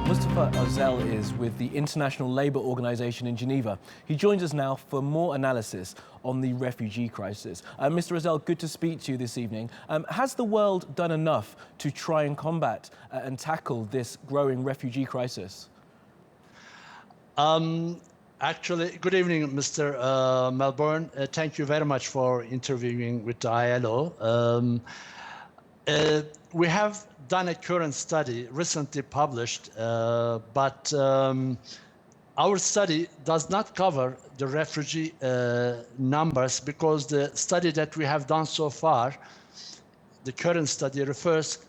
Mustafa Ozal is with the International Labour Organization in Geneva. He joins us now for more analysis on the refugee crisis. Mr. Ozal, good to speak to you this evening. Has the world done enough to try and combat and tackle this growing refugee crisis? Actually, good evening, Mr. Melbourne. Thank you very much for interviewing with the ILO. We have done a current study recently published, but our study does not cover the refugee numbers because the study that we have done so far, the current study refers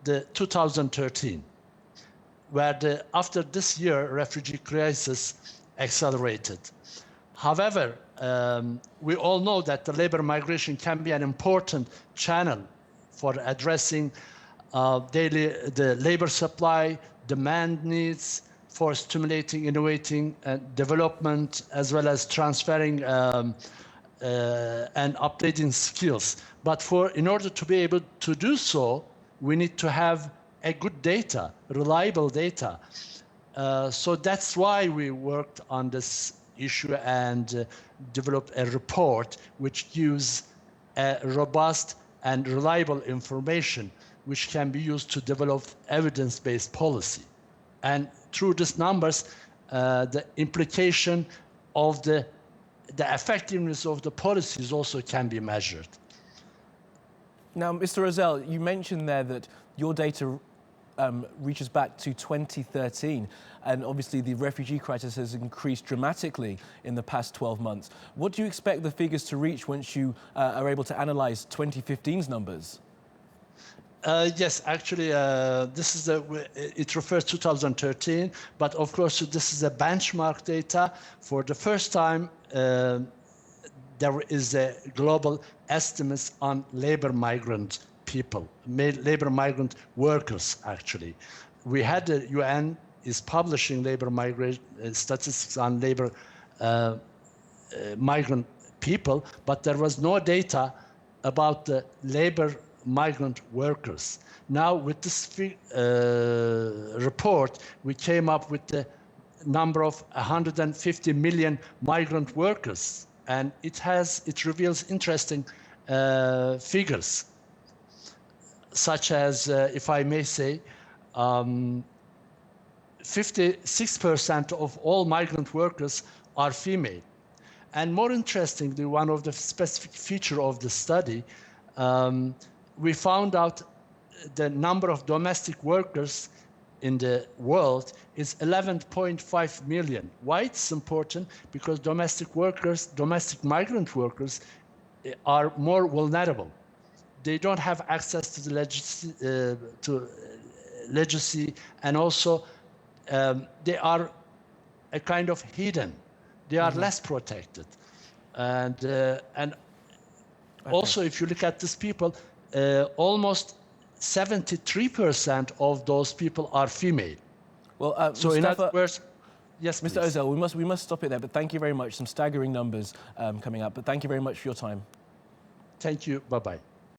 to 2013, where after this year, refugee crisis accelerated. However, we all know that the labor migration can be an important channel for addressing the labor supply, demand needs, for stimulating, innovating, development, as well as transferring and updating skills. But in order to be able to do so, we need to have a good data, reliable data. So that's why we worked on this issue and developed a report which gives a robust and reliable information which can be used to develop evidence-based policy. And through these numbers, the implication of the effectiveness of the policies also can be measured. Now, Mr. Ozal, you mentioned there that your data reaches back to 2013, and obviously the refugee crisis has increased dramatically in the past 12 months. What do you expect the figures to reach once you are able to analyze 2015's numbers? Yes, actually, it refers to 2013, but of course this is a benchmark data. For the first time, there is a global estimates on labor migrant people, labor migrant workers, actually. We had the UN is publishing labor migration statistics on labor migrant people, but there was no data about the labor migrant workers. Now, with this report, we came up with the number of 150 million migrant workers, and it reveals interesting figures, such as, if I may say, 56% of all migrant workers are female. And more interestingly, one of the specific features of the study, we found out the number of domestic workers in the world is 11.5 million. Why it's important? Because domestic migrant workers are more vulnerable. They don't have access to the legislacy, and also they are a kind of hidden. They are less protected. And also, if you look at these people, almost 73% of those people are female. Well, so Mustafa, in other words, yes, Mr. Ozal, we must stop it there. But thank you very much. Some staggering numbers coming up. But thank you very much for your time. Thank you. Bye-bye.